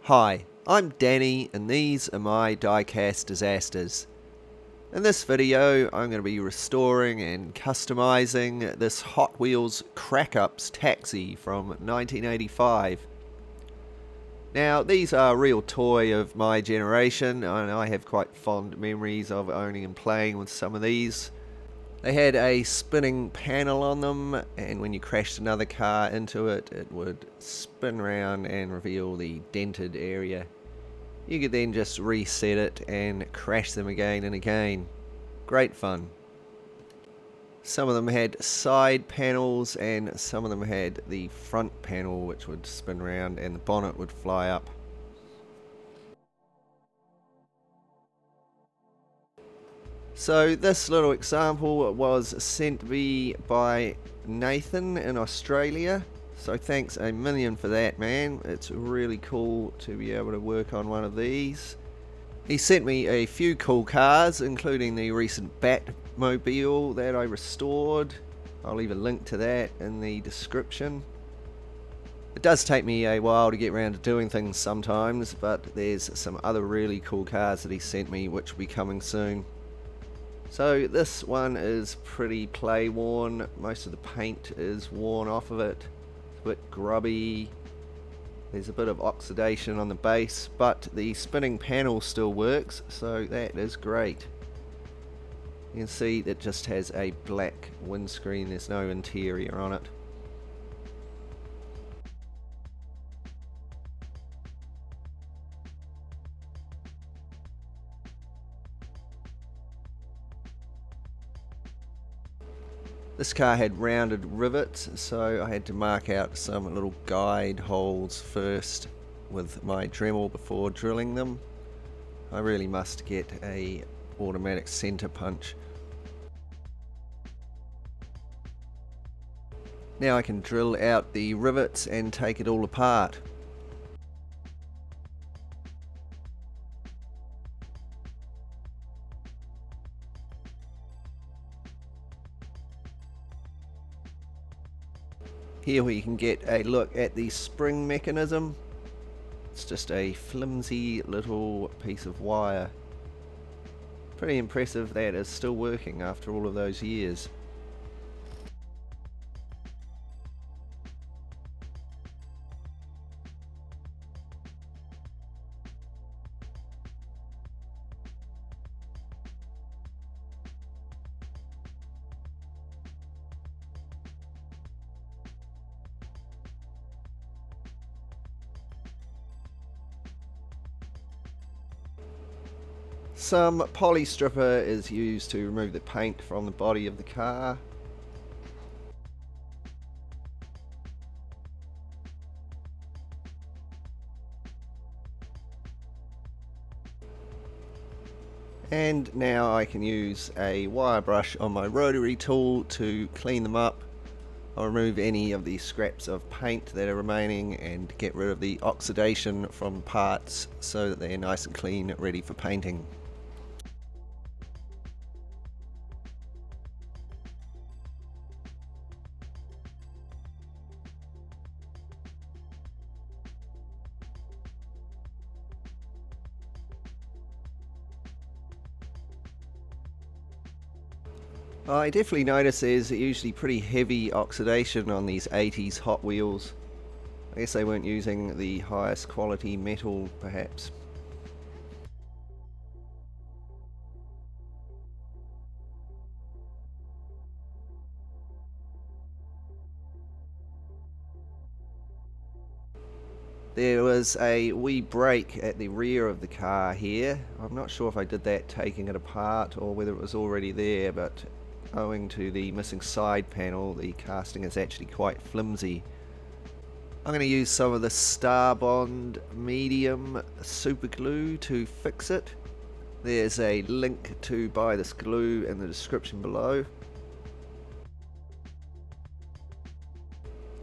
Hi, I'm Danny and these are my Diecast Disasters. In this video I'm going to be restoring and customizing this Hot Wheels Crack-Ups taxi from 1985. Now these are a real toy of my generation and I have quite fond memories of owning and playing with some of these. They had a spinning panel on them, and when you crashed another car into it, it would spin around and reveal the dented area. You could then just reset it and crash them again and again. Great fun. Some of them had side panels and some of them had the front panel which would spin around and the bonnet would fly up. So this little example was sent me by Nathan in Australia, so thanks a million for that, man. It's really cool to be able to work on one of these. He sent me a few cool cars, including the recent Batmobile that I restored. I'll leave a link to that in the description. It does take me a while to get around to doing things sometimes, but there's some other really cool cars that he sent me which will be coming soon. So this one is pretty play worn. Most of the paint is worn off of it. It's a bit grubby. There's a bit of oxidation on the base, but the spinning panel still works, so that is great. You can see that just has a black windscreen. There's no interior on it. This car had rounded rivets, so I had to mark out some little guide holes first with my Dremel before drilling them. I really must get a automatic center punch. Now I can drill out the rivets and take it all apart. Here we can get a look at the spring mechanism. It's just a flimsy little piece of wire. Pretty impressive that it's still working after all of those years. Some polystripper is used to remove the paint from the body of the car. And now I can use a wire brush on my rotary tool to clean them up. I'll remove any of the scraps of paint that are remaining and get rid of the oxidation from parts so that they're nice and clean, ready for painting. I definitely notice there's usually pretty heavy oxidation on these 80s Hot Wheels. I guess they weren't using the highest quality metal, perhaps. There was a wee break at the rear of the car here. I'm not sure if I did that taking it apart or whether it was already there, but owing to the missing side panel, the casting is actually quite flimsy. I'm going to use some of the Starbond medium super glue to fix it. There's a link to buy this glue in the description below.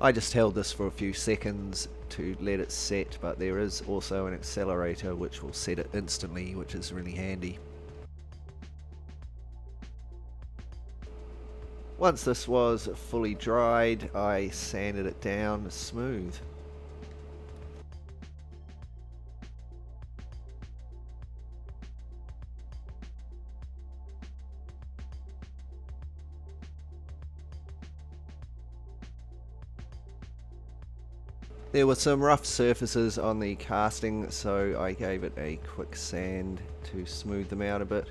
I just held this for a few seconds to let it set, but there is also an accelerator which will set it instantly, which is really handy. Once this was fully dried, I sanded it down smooth. There were some rough surfaces on the casting, so I gave it a quick sand to smooth them out a bit.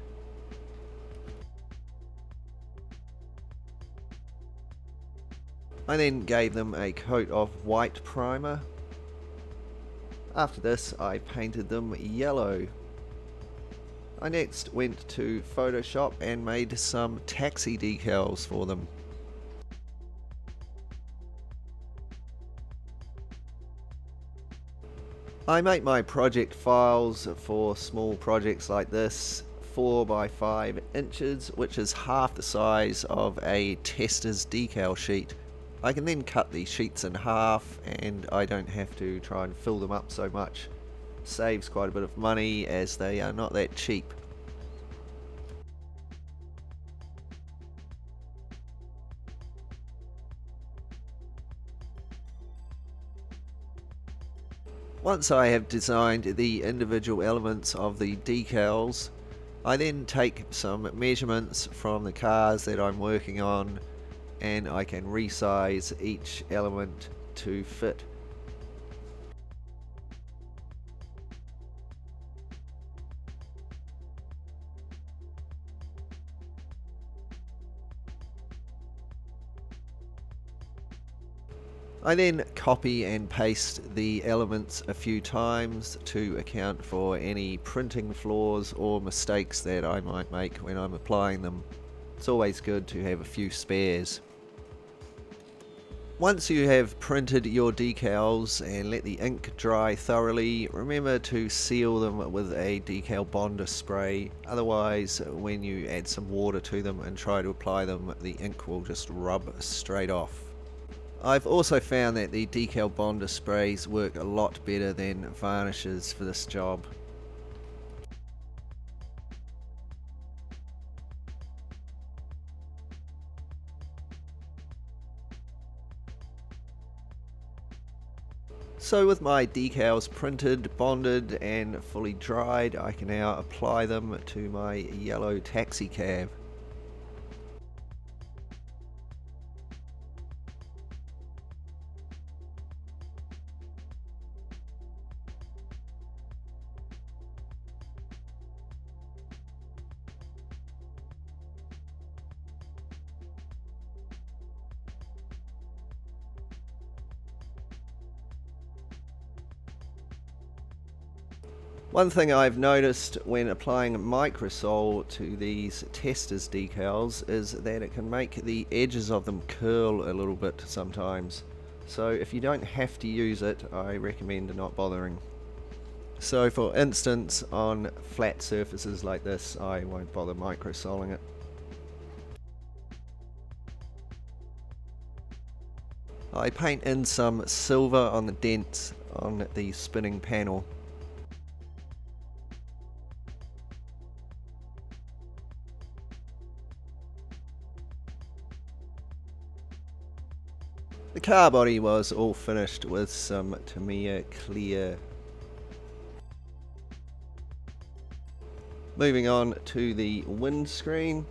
I then gave them a coat of white primer. After this, I painted them yellow. I next went to Photoshop and made some taxi decals for them. I make my project files for small projects like this 4 by 5 inches, which is half the size of a tester's decal sheet. I can then cut these sheets in half and I don't have to try and fill them up so much. Saves quite a bit of money as they are not that cheap. Once I have designed the individual elements of the decals, I then take some measurements from the cars that I'm working on and I can resize each element to fit. I then copy and paste the elements a few times to account for any printing flaws or mistakes that I might make when I'm applying them. It's always good to have a few spares. Once you have printed your decals and let the ink dry thoroughly, remember to seal them with a decal bonder spray, otherwise when you add some water to them and try to apply them, the ink will just rub straight off. I've also found that the decal bonder sprays work a lot better than varnishes for this job. So with my decals printed, bonded and fully dried, I can now apply them to my yellow taxi cab. One thing I've noticed when applying microsol to these testers decals is that it can make the edges of them curl a little bit sometimes. So if you don't have to use it, I recommend not bothering. So for instance, on flat surfaces like this, I won't bother microsoling it. I paint in some silver on the dents on the spinning panel. The car body was all finished with some Tamiya clear. Moving on to the windscreen,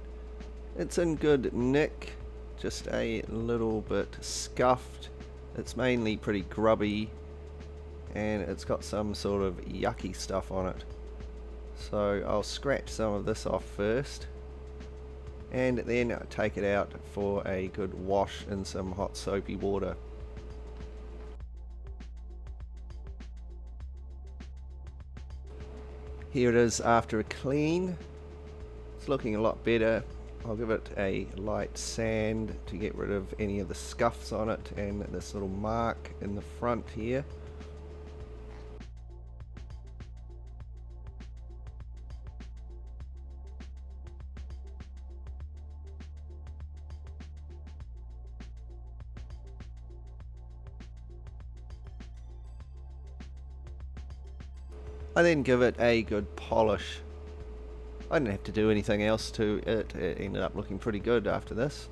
it's in good nick, just a little bit scuffed. It's mainly pretty grubby and it's got some sort of yucky stuff on it. So I'll scratch some of this off first and then take it out for a good wash in some hot soapy water. Here it is after a clean. It's looking a lot better. I'll give it a light sand to get rid of any of the scuffs on it and this little mark in the front here. I then give it a good polish. I didn't have to do anything else to it. It ended up looking pretty good after this.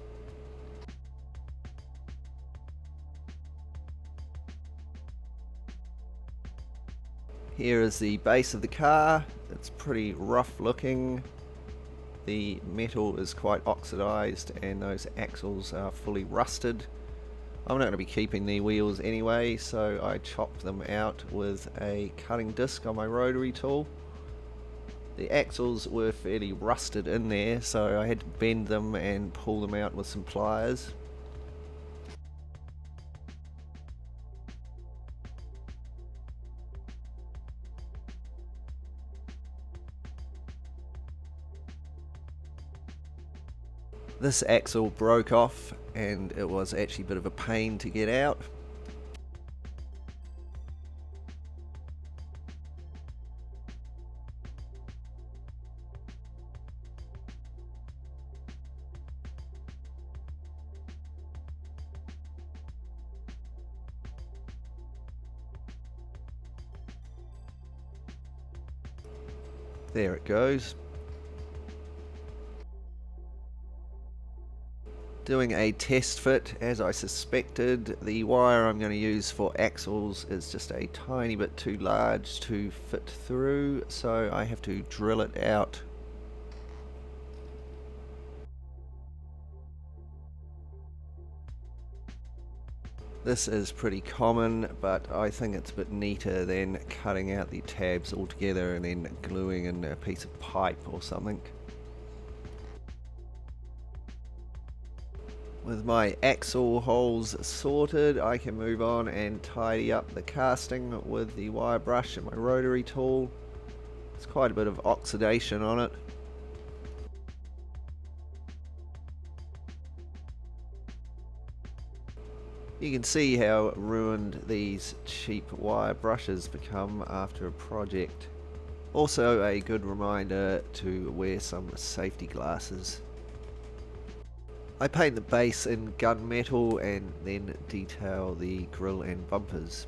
Here is the base of the car. It's pretty rough looking. The metal is quite oxidized and those axles are fully rusted. I'm not going to be keeping the wheels anyway, so I chopped them out with a cutting disc on my rotary tool. The axles were fairly rusted in there, so I had to bend them and pull them out with some pliers. This axle broke off and it was actually a bit of a pain to get out. There it goes. Doing a test fit, as I suspected. The wire I'm going to use for axles is just a tiny bit too large to fit through, so I have to drill it out. This is pretty common, but I think it's a bit neater than cutting out the tabs altogether and then gluing in a piece of pipe or something. With my axle holes sorted, I can move on and tidy up the casting with the wire brush and my rotary tool. There's quite a bit of oxidation on it. You can see how ruined these cheap wire brushes become after a project. Also a good reminder to wear some safety glasses. I paint the base in gunmetal and then detail the grille and bumpers.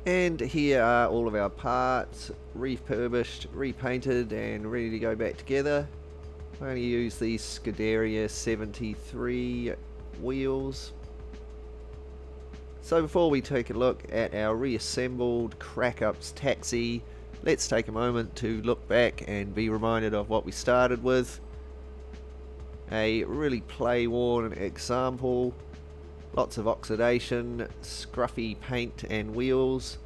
And here are all of our parts, refurbished, repainted and ready to go back together. I only use these Scuderia 73 wheels. So before we take a look at our reassembled Crack-Ups taxi, let's take a moment to look back and be reminded of what we started with. A really play-worn example, lots of oxidation, scruffy paint and wheels,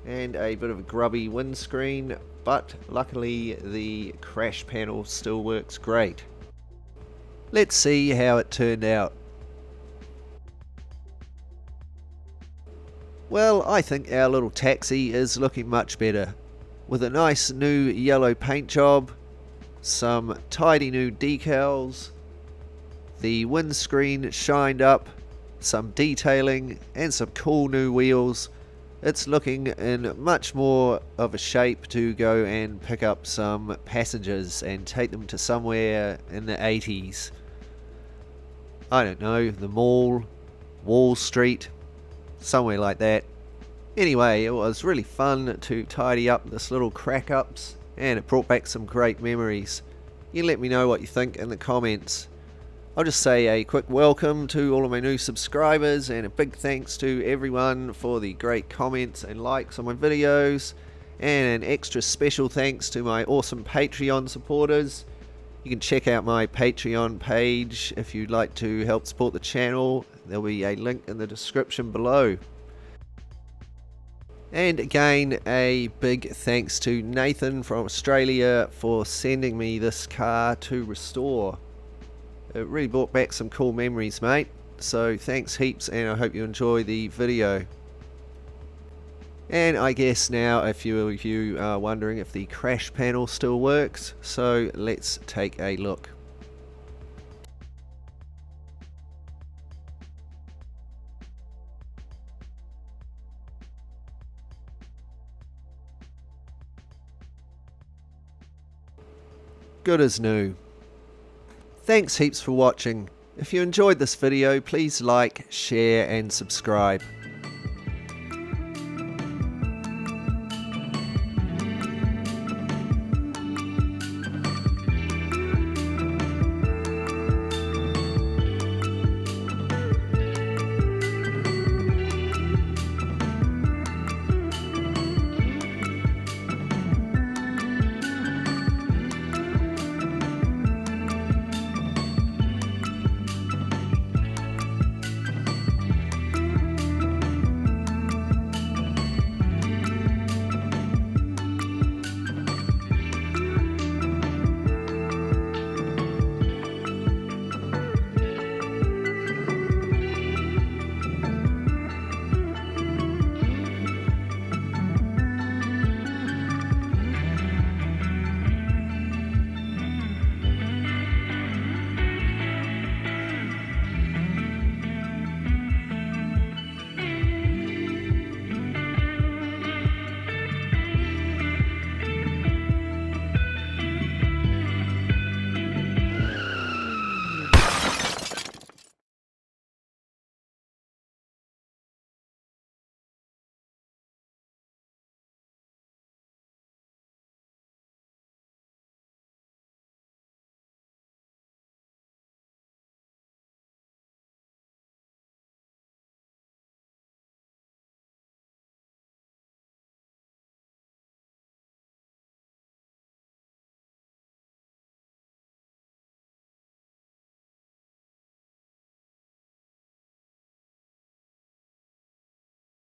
and a bit of a grubby windscreen, but luckily the crash panel still works great. Let's see how it turned out. Well, I think our little taxi is looking much better, with a nice new yellow paint job, some tidy new decals, the windscreen shined up, some detailing and some cool new wheels. It's looking in much more of a shape to go and pick up some passengers and take them to somewhere in the 80s. I don't know, the mall, Wall Street, somewhere like that. Anyway, it was really fun to tidy up this little Crack-Ups and it brought back some great memories. You let me know what you think in the comments. I'll just say a quick welcome to all of my new subscribers and a big thanks to everyone for the great comments and likes on my videos, and an extra special thanks to my awesome Patreon supporters. You can check out my Patreon page if you'd like to help support the channel. There'll be a link in the description below. And again, a big thanks to Nathan from Australia for sending me this car to restore. It really brought back some cool memories, mate. So thanks heaps, and I hope you enjoy the video. And I guess now a few of you are wondering if the crash panel still works, so let's take a look. Good as new. Thanks heaps for watching. If you enjoyed this video, please like, share and subscribe.